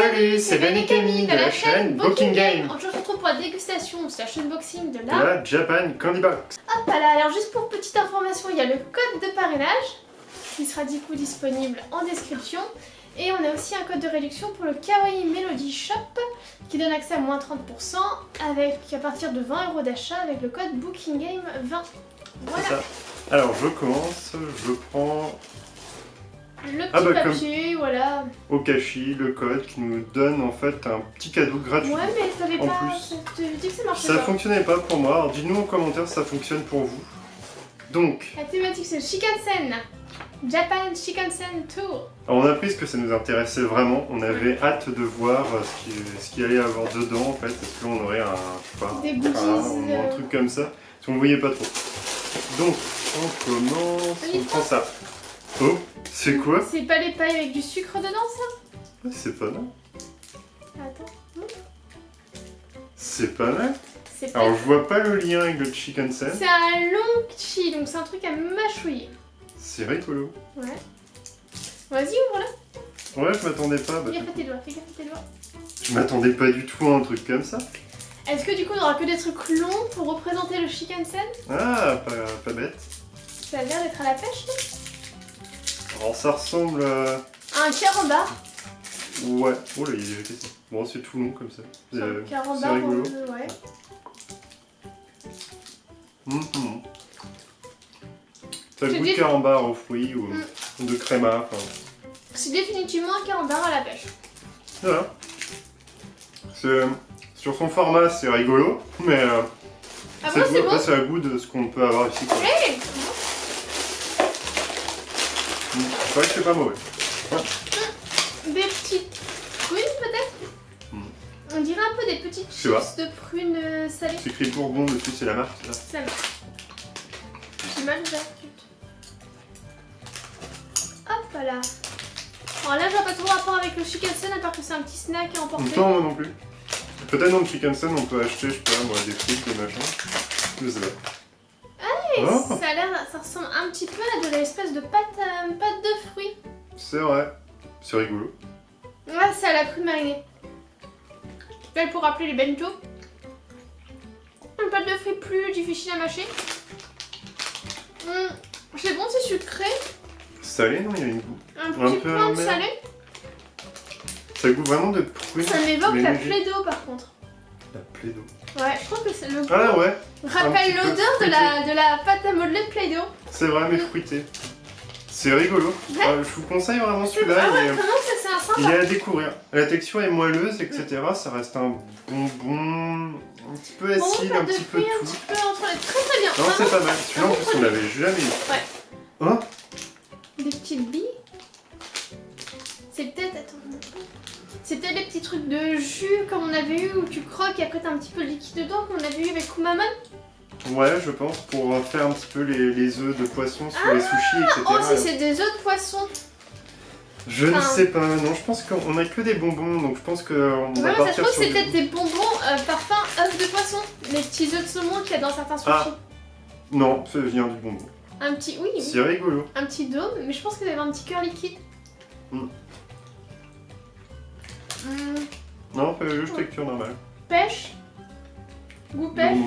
Salut, c'est Ben et Camille de la chaîne Booking Game. On se retrouve pour la dégustation slash unboxing de de la... la Japan Candy Box. Hop là, alors juste pour petite information, il y a le code de parrainage qui sera du coup disponible en description. Et on a aussi un code de réduction pour le Kawaii Melody Shop qui donne accès à moins 30% avec, à partir de 20 € d'achat avec le code Booking Game 20. Voilà. C'est ça. Alors je commence, je prends Le petit papier, voilà. Okashi, le code qui nous donne en fait un petit cadeau gratuit. Ouais, mais ça t'avais En pas... plus, Je te dis que ça marchait Ça pas. fonctionnait pas pour moi, alors dites-nous en commentaire si ça fonctionne pour vous. Donc, La thématique c'est Shinkansen. Japan Shinkansen Tour. alors on a pris ce que ça nous intéressait vraiment, on avait hâte de voir ce qu'il allait y avoir dedans en fait, est-ce qu'on aurait un, je sais pas, Des un goodies, pain ou un truc comme ça, parce qu'on voyait pas trop. Donc, on commence, on prend ça. Oh, c'est quoi? C'est pas les pailles avec du sucre dedans ça? Ouais, c'est pas mal. Attends. C'est pas mal. C'est pas... Alors je vois pas le lien avec le Shinkansen. C'est un long chi, donc c'est un truc à mâchouiller. C'est rigolo. Ouais. Vas-y, ouvre-le. Ouais, je m'attendais pas. Fais gaffe à tes doigts, fais gaffe à tes doigts. Je m'attendais pas du tout à un truc comme ça. Est-ce que du coup on aura que des trucs longs pour représenter le Shinkansen? Ah, pas bête. Ça a l'air d'être à la pêche là. Alors ça ressemble à... Un carambar. Ouais. Oh là, il est déjà cassé. Bon, c'est tout long comme ça. Un C'est carambar, rigolo. ouais. Mhm. Ça a le Je goût de dis- carambar aux fruits ou de créma. Enfin, C'est définitivement un carambar à la pêche. voilà. Sur son format, c'est rigolo, mais Ah bon, c'est bon. après, ça a le goût de ce qu'on peut avoir ici. Quoi. Hey, C'est vrai que c'est pas mauvais. des petites prunes peut-être. On dirait un peu des petites sais pas. chips de prunes salées. C'est écrit Bourbon dessus, c'est la marque. Là. Ça marche. J'ai mal ouvert. Hop là. Alors là, je vois pas trop rapport avec le Shinkansen à part que c'est un petit snack à emporter. Non, moi non plus. Peut-être dans le Shinkansen, on peut acheter, je sais pas, moi, des frites, des machins. Je sais pas. Et Oh, ça ressemble un petit peu à de l'espèce de pâte de fruits. c'est vrai. C'est rigolo. Ouais, c'est à la prune marinée. Belle pour rappeler les bento. Une pâte de fruits plus difficile à mâcher. C'est bon, c'est sucré. Salé, non, il y a une goût. Un Un petit peu point de amer. salé. Ça goûte vraiment de prunes. Ça m'évoque la mélangées. Play-Doh par contre. La Play-Doh. Ouais, je trouve que c'est le goût. Ah ouais, Rappelle un petit peu l'odeur de la pâte à modeler de Play-Doh. c'est vrai, mais fruité. C'est rigolo. Ouais. Je vous conseille vraiment Ah celui-là. ouais, il est- vraiment, c'est un Il sympa. est à découvrir. La texture est moelleuse, etc. Ça reste un bonbon un petit peu Bon, acide, un pâte de petit peu fruits, un tout. petit peu entre les... Très très bien. Non, Vraiment, c'est pas mal. Celui-là, en plus, on l'avait jamais eu. Ouais. Hein? des petites billes. C'est peut-être... Attends. C'est peut-être les petits trucs de jus comme on avait eu où tu croques et après t'as un petit peu de liquide dedans qu'on avait eu avec Kumamon. Ouais, je pense, pour faire un petit peu les œufs de poisson sur les sushis, etc. Oh, si c'est des œufs de poisson. Je ne Enfin, sais pas. Non, je pense qu'on a que des bonbons, donc je pense qu'on Ouais, va mais ça se partir trouve sur c'est du- peut-être des bonbons parfum œufs de poisson. Les petits œufs de saumon qu'il y a dans certains sushis. Ah. Non, ça vient du bonbon. Un petit... Oui, C'est rigolo. un petit dôme, mais je pense qu'il y avait un petit cœur liquide. Non, c'est juste texture normale. Pêche. Goût pêche.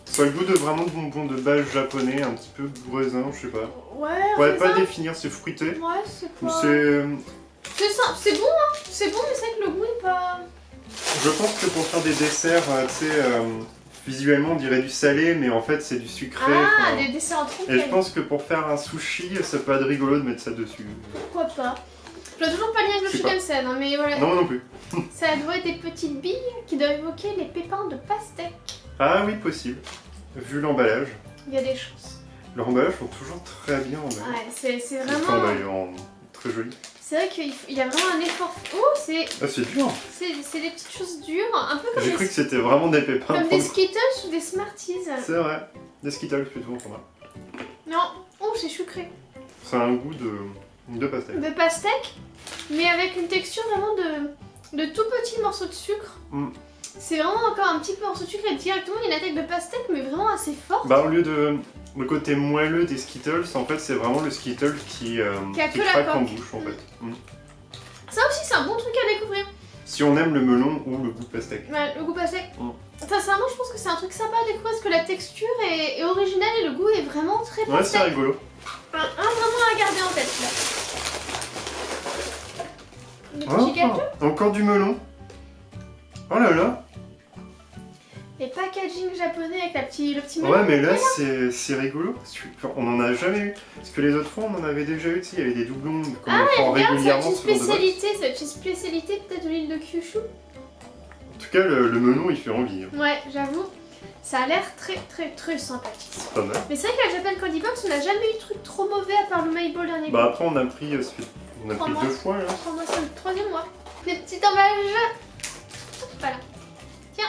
Ça a le goût de vraiment de bonbons de base japonais, un petit peu raisin, je sais pas. Ouais, Ouais, pas raisin. définir, c'est fruité. Ouais, c'est Ou pas... c'est... C'est simple, c'est bon, hein. C'est bon, mais c'est vrai que le goût est pas... Je pense que pour faire des desserts, tu sais, visuellement on dirait du salé, mais en fait c'est du sucré. Ah, enfin. des desserts en Et je trompe. pense que pour faire un sushi, ça peut être rigolo de mettre ça dessus. Pourquoi pas. Je vois toujours pas le lien avec le Je sais pas. Shinkansen, hein, mais voilà. Non, moi non plus. Ça doit être des petites billes qui doivent évoquer les pépins de pastèque. Ah oui, possible. Vu l'emballage. Il y a des chances. L'emballage sont toujours très bien emballés. Ouais, c'est Enfin, vraiment... d'ailleurs, très joli. C'est vrai qu'il y a vraiment un effort... Oh, c'est Ah, c'est dur. des petites choses dures, un peu comme, J'ai cru des, que c'était vraiment des pépins. comme des Skittles ou des Smarties. C'est vrai. Des Skittles plutôt pour moi. Non, oh, c'est sucré. Ça a un goût de pastèque. De pastèque, mais avec une texture vraiment de tout petits morceaux de sucre. C'est vraiment encore un petit peu morceau de sucre et directement il y a une attaque de pastèque mais vraiment assez forte. Bah au lieu de le côté moelleux des Skittles, en fait c'est vraiment le Skittle qui a que la craque en coque. bouche en fait. Ça aussi c'est un bon truc à découvrir. Si on aime le melon ou le goût de pastèque. Ouais, le goût pastèque. Sincèrement je pense que c'est un truc sympa à découvrir parce que la texture est originale et le goût est vraiment très Ouais, c'est pastèque. rigolo. Vraiment à garder en tête là. Le petit gâteau. Encore du melon. Oh là là. Et packaging japonais avec le petit melon. Ouais, mais là c'est rigolo. Parce on en a jamais eu. Parce que les autres fois on en avait déjà eu, tu sais, il y avait des doublons comme on prend Regarde, régulièrement c'est ce genre une de boîte. spécialité, c'est une spécialité peut-être de l'île de Kyushu. En tout cas, le melon il fait envie. Ouais, j'avoue, ça a l'air très sympathique. C'est pas mal. Mais c'est vrai que la Japan Candy Box, on n'a jamais eu de truc trop mauvais à part le Mayball dernier Bah coup. après on a pris, on a pris 2 fois là. Pour moi, c'est le 3e mois. Les petits emballages. Voilà. Tiens,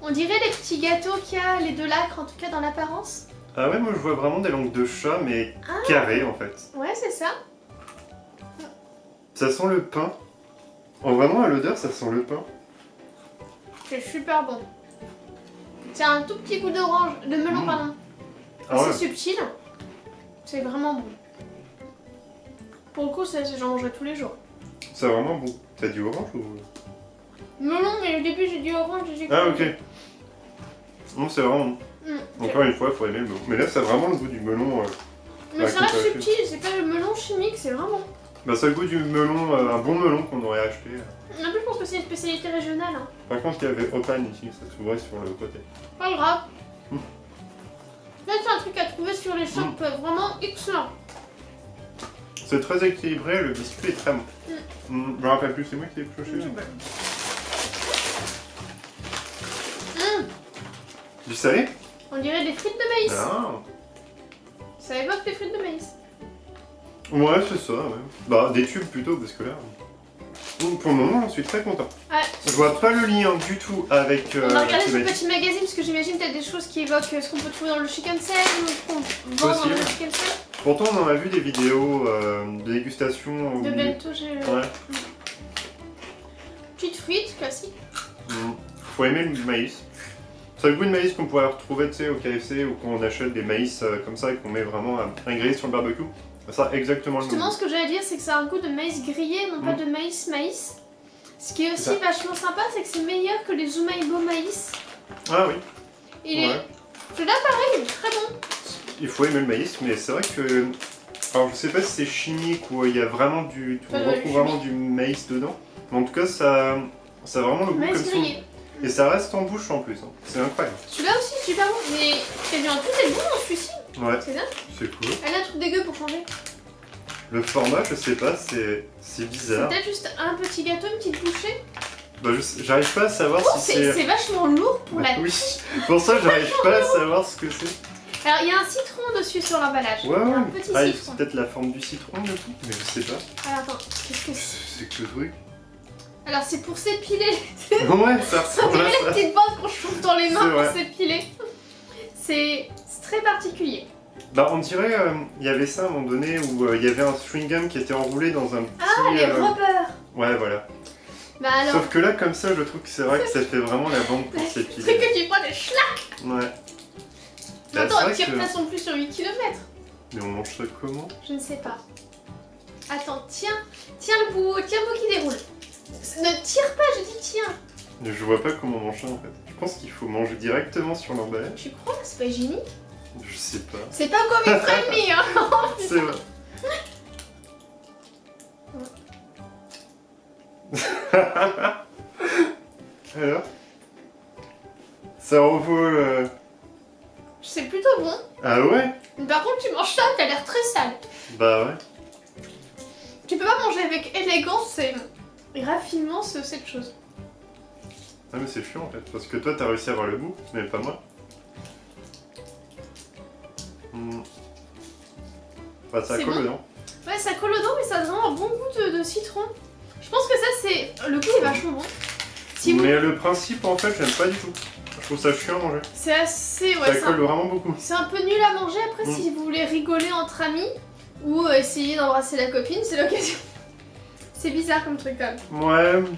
on dirait les petits gâteaux qu'il y a, les 2 lacres en tout cas dans l'apparence. Ah ouais, moi je vois vraiment des langues de chat mais carrées en fait. Ouais, c'est ça. Ça sent le pain. Oh, vraiment à l'odeur ça sent le pain. C'est super bon. C'est un tout petit goût d'orange, de melon pardon. Ah ouais. C'est subtil. C'est vraiment bon. Pour le coup, j'en mangerai tous les jours. C'est vraiment bon. T'as dit orange ou... Melon, mais au début j'ai dit orange, j'ai dit Ah ok. Non, c'est vraiment bon. Encore une fois, il faut aimer le melon. Mais là, ça a vraiment le goût du melon. Mais ça reste subtil, c'est pas le melon chimique, c'est vraiment bon. Bah, ça a le goût du melon, un bon melon qu'on aurait acheté. En plus, je pense que c'est une spécialité régionale. Hein. Par contre, il y avait Opan ici, ça s'ouvrait sur le côté. Pas grave. Là, c'est un truc à trouver sur les shops vraiment excellent. C'est très équilibré, le biscuit est très bon. Je me rappelle plus, c'est moi qui l'ai pioché. Du salé? On dirait des frites de maïs. Ah. Ça évoque des frites de maïs. Ouais, c'est ça, ouais. Bah, des tubes plutôt, parce que là... Pour le moment, j'en suis très content. Ouais. Je vois pas le lien du tout avec... On va regarder ce thématique. petit magazine parce que j'imagine peut-être des choses qui évoquent ce qu'on peut trouver dans le chicken set ou ce qu'on vend dans le Possible. chicken set. Pourtant, on en a vu des vidéos de dégustation. De bento, j'ai... Ouais. Petites frites, classique. Faut aimer le maïs. C'est le goût de maïs qu'on pourrait retrouver, tu sais, au KFC ou quand on achète des maïs comme ça et qu'on met vraiment un grillé sur le barbecue. Ça, exactement le même. Justement, ce que j'allais dire, c'est que ça a un goût de maïs grillé, non pas de maïs. Ce qui est aussi vachement sympa, c'est que c'est meilleur que les Umaibo maïs. Ah oui. Celui-là, pareil, il est très bon. Il faut aimer le maïs, mais c'est vrai que... Alors, je sais pas si c'est chimique ou il y a vraiment du... On retrouve vraiment du maïs dedans. Mais en tout cas, ça a vraiment le goût Maïs comme ça. grillé. Et ça reste en bouche en plus. Hein. C'est incroyable. Celui-là aussi, super bon. Mais t'as vu en tout, c'est bon dans celui-ci. Ouais. C'est ça. C'est cool. Elle a un truc dégueu pour changer. Le format, je sais pas, c'est C'est bizarre. peut-être juste un petit gâteau, une petite bouchée. Bah, j'arrive pas à savoir si C'est vachement lourd pour la Oui, pour ça j'arrive pas à savoir ce que c'est. Alors il y a un citron dessus sur l'emballage. Ouais, Un ouais. petit C'est citron. peut-être la forme du citron le tout, mais je sais pas. Alors attends, qu'est-ce que c'est? C'est que le truc. Alors c'est pour s'épiler. Ouais, ça Ça ressemble dirait à les ça. petites bandes qu'on chauffe dans les C'est mains vrai. pour s'épiler. C'est très particulier. Bah, on dirait, il y avait ça à un moment donné où il y avait un chewing-gum qui était enroulé dans un petit. Ah, les rubbers. Ouais, voilà. Bah alors, Sauf que là, comme ça, je trouve que c'est vrai que ça fait vraiment la bande pour le truc s'épiler. que tu prends des schlac. Ouais. Mais attends, c'est vrai elle tire que- de toute façon plus sur 8 km. Mais on mange ça comment? Je ne sais pas. Attends, tiens le bout qui déroule. Ne tire pas, je dis tiens. Je vois pas comment on mange ça en fait. Je pense qu'il faut manger directement sur l'emballage. Tu crois? C'est pas hygiénique? Je sais pas. C'est pas comme une friendly, hein. C'est vrai. Alors? Ça envole. C'est plutôt bon. Ah ouais? Mais par contre, tu manges ça, t'as l'air très sale. Bah ouais. Tu peux pas manger avec élégance et raffinement cette chose. Ah mais c'est chiant en fait, parce que toi t'as réussi à avoir le goût, mais pas moi. Bah ça C'est colle bon. dedans. Ouais, ça colle aux dents, mais ça a vraiment un bon goût de citron. Je pense que ça, c'est... Le goût est vachement bon. Si vous... Mais le principe en fait j'aime pas du tout. Je trouve ça chiant à manger. C'est assez... Ça Ouais, colle vraiment beaucoup. c'est un peu nul à manger. Après, si vous voulez rigoler entre amis ou essayer d'embrasser la copine, c'est l'occasion. C'est bizarre comme truc, quand même. Ouais.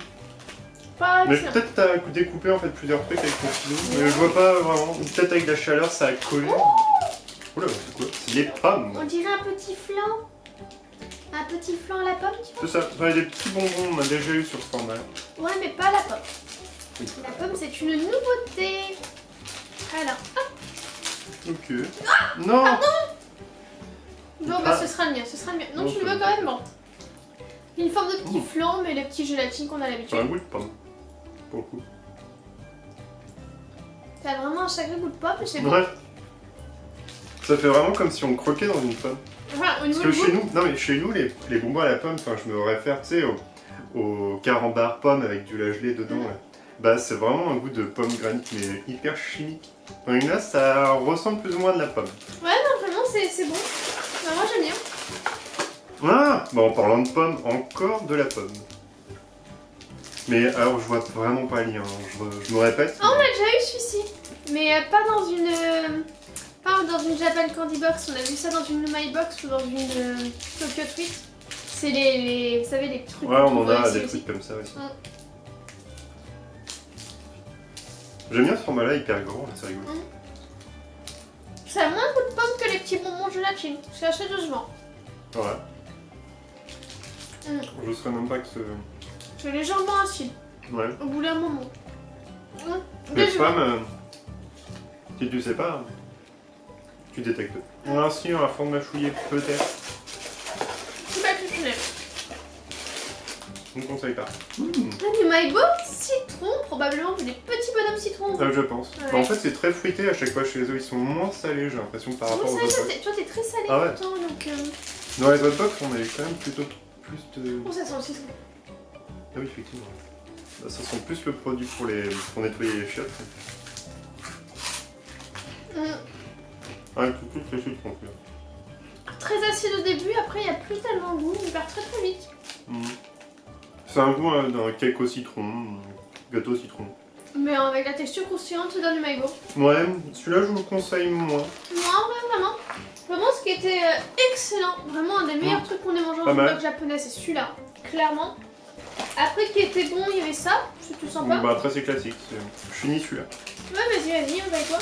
pas Mais excellent. peut-être t'as découpé en fait plusieurs trucs avec ton stylo, mais je vois pas vraiment. Ou peut-être avec la chaleur ça a collé. Oula, c'est quoi? C'est des pommes. On dirait un petit flan. Un petit flan à la pomme, tu vois. C'est ça, ouais, des petits bonbons, on a déjà eu sur ce format. Ouais, mais pas la pomme. Oui. La pomme, c'est une nouveauté. Alors, hop. Ok. Non. Bon, bah ce sera le mien, ce sera le mien. Non, tu le veux quand même, bon. Une forme de petit flan, mais les petits gélatines qu'on a C'est l'habitude. un goût de pomme. Pour le coup. T'as vraiment un sacré goût de pomme, mais c'est bon. Ouais. Ça fait vraiment comme si on croquait dans une pomme. Voilà, au Parce niveau que du chez goût, nous, non mais chez nous, les bonbons à la pomme, enfin je me réfère, tu sais, au carambar pomme avec du lait gelé dedans. Là. Bah c'est vraiment un goût de pomme granite, mais hyper chimique. Donc là, ça ressemble plus ou moins de la pomme. ouais, non, vraiment, c'est bon. Bah, moi, j'aime bien. Ah, bah en parlant de pomme, encore de la pomme. Mais alors je vois vraiment pas le lien, hein. Je me répète. Ah, on a déjà eu celui-ci, mais pas dans une... pas dans une Japan Candy Box, on a vu ça dans une My Box ou dans une Tokyo Treat. C'est les... vous savez, les trucs Ouais, on qu'on en voit a ici des aussi. trucs comme ça aussi. Mm. J'aime bien ce format-là, hyper grand, c'est rigolo. Ça a moins de goût de pomme que les petits bonbons gélatine. C'est assez doucement. Ouais. Mm. Je serais même pas que ce... C'est légèrement acide, Ouais. au bout d'un moment. Les Désolé. pommes, si tu sais pas, tu détectes. Ainsi, un fond de mâchouiller, peut-être. C'est pas exceptionnel. On ne conseille pas. Ah, du Maïbo citron, probablement des petits bonhommes citron. Je pense. Ouais. Bah, en fait, c'est très fruité à chaque fois chez eux. Ils sont moins salés, j'ai l'impression, par rapport aux Oui, ça, autres box. toi t'es très salé Ah ouais. pourtant, donc... Dans les autres box, on avait quand même plutôt plus de... Oh, ça sent le citron. Ah oui, effectivement. Là, ça sent plus le produit pour nettoyer les chiottes. Mm. Ouais, tout les citrons. Très acide au début, après il n'y a plus tellement de goût, il perd très très vite. C'est un goût d'un cake au citron, gâteau au citron. Mais avec la texture croustillante dans du Maïbo. Ouais, celui-là, je vous le conseille moins. Non, ouais, vraiment. Vraiment, ce qui était excellent, vraiment un des meilleurs trucs qu'on ait mangé Pas dans une mal. box japonaise, c'est celui-là, clairement. Après, qui était bon, il y avait ça, c'était sympa. Bah après, c'est classique. Je finis celui-là. Ouais, vas-y, on va avec toi.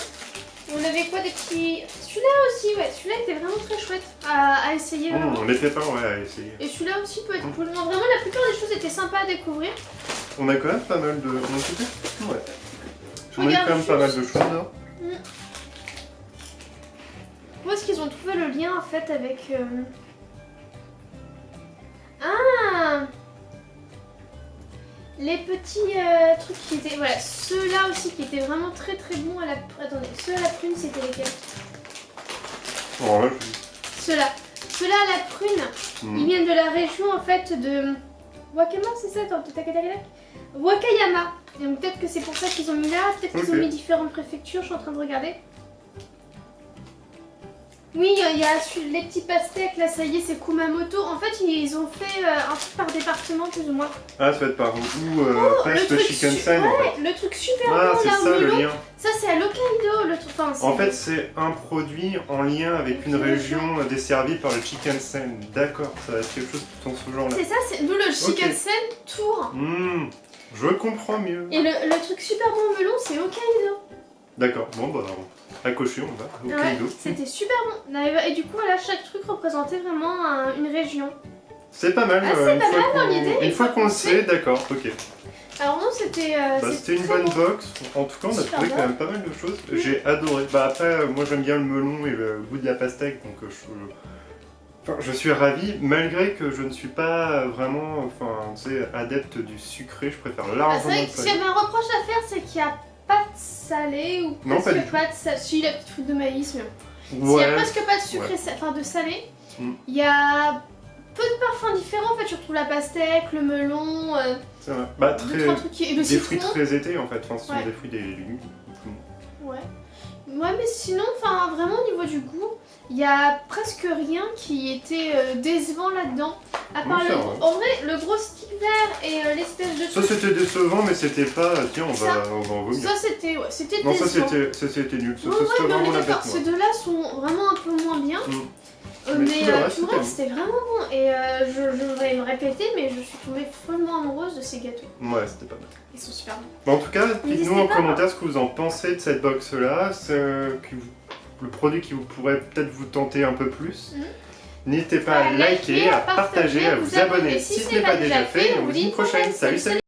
On avait quoi des petits... Celui-là aussi, ouais, celui-là était vraiment très chouette à essayer. Vraiment. Les pépins, ouais, à essayer. Et celui-là aussi peut être cool. Non, vraiment, la plupart des choses étaient sympas à découvrir. On a quand même pas mal de... On a coupé Ouais. On a eu Regarde quand même pas mal juste. de choses, là. Où est-ce qu'ils ont trouvé le lien en fait avec... Ah, les petits trucs qui étaient... Voilà, ceux-là aussi qui étaient vraiment très très bons à la... Attendez, ceux à la prune c'était lesquels? Alors là, Ceux-là. Ceux-là à la prune, ils viennent de la région en fait de... Wakayama, c'est ça? Attends, Wakayama. Et donc peut-être que c'est pour ça qu'ils ont mis là, peut-être qu'ils ont Ok. mis différentes préfectures, je suis en train de regarder. Oui, il y a les petits pastèques, là ça y est, c'est Kumamoto. En fait, ils ont fait un truc par département plus ou moins. Ah, ça va être par où passe le truc Shinkansen, en fait. le truc super Ah, bon c'est là, ça au le melon. lien. Ça c'est à Hokkaido, le truc. Enfin, En fait, c'est un produit en lien avec une région desservie par le Shinkansen. D'accord, ça va être quelque chose dans ce genre-là. c'est ça, c'est nous le Shinkansen Tour. Je comprends mieux. Et le truc super bon au melon, c'est Hokkaido. D'accord, bon bah, à cocher, on va. Ouais, Hokkaido. c'était super bon. Et du coup, là, chaque truc représentait vraiment une région. C'est pas mal, Ah, c'est une pas fois mal dans qu'on- l'idée, une fois qu'on le sait, d'accord, ok. Alors non, c'était... C'était une très bonne bon. box, en tout cas on a Super trouvé bon. quand même pas mal de choses, j'ai adoré. Bah après, moi j'aime bien le melon et le goût de la pastèque, donc je suis ravi, malgré que je ne suis pas vraiment, tu sais, adepte du sucré, je préfère Ah, c'est largement vrai le que s'il y salé. avait un reproche à faire, c'est qu'il n'y a pas de salé ou Non, pas du presque pas de salé. Si, la petite fruite de maïs, mais s'il n'y a Ouais, presque pas de sucré, ouais. enfin de salé, Mm. il y a peu de parfums différents. En fait, tu retrouves la pastèque, le melon, c'est vrai. Bah deux, trois trucs et le des fruits citron. très été en fait, ce sont Ouais. des fruits, des légumes. Ouais. Ouais, mais sinon, enfin, vraiment au niveau du goût, il y a presque rien qui était décevant là-dedans. À part Oui, le... c'est vrai. En vrai, le gros stick vert et l'espèce de Ça truc. c'était décevant, mais c'était pas, tiens on va en vomir. Ça, c'était c'était Non, ça décevant. c'était nul, ça Ouais, c'était mais on vraiment est la d'accord. bête Ces noire. deux-là sont vraiment un peu moins bien. Mais Mais tout le reste, tout le c'était reste, c'était vraiment bon. Et je voudrais me répéter, mais je suis tombée follement amoureuse de ces gâteaux. Ouais, c'était pas mal. Ils sont super bons. Bon, en tout cas, dites-nous N'hésitez en pas. commentaire ce que vous en pensez de cette box-là, le produit qui vous pourrait peut-être vous tenter un peu plus. N'hésitez pas à liker, à partager, à vous abonner si ce n'est pas déjà fait. Et on vous dit une prochaine. Salut, salut!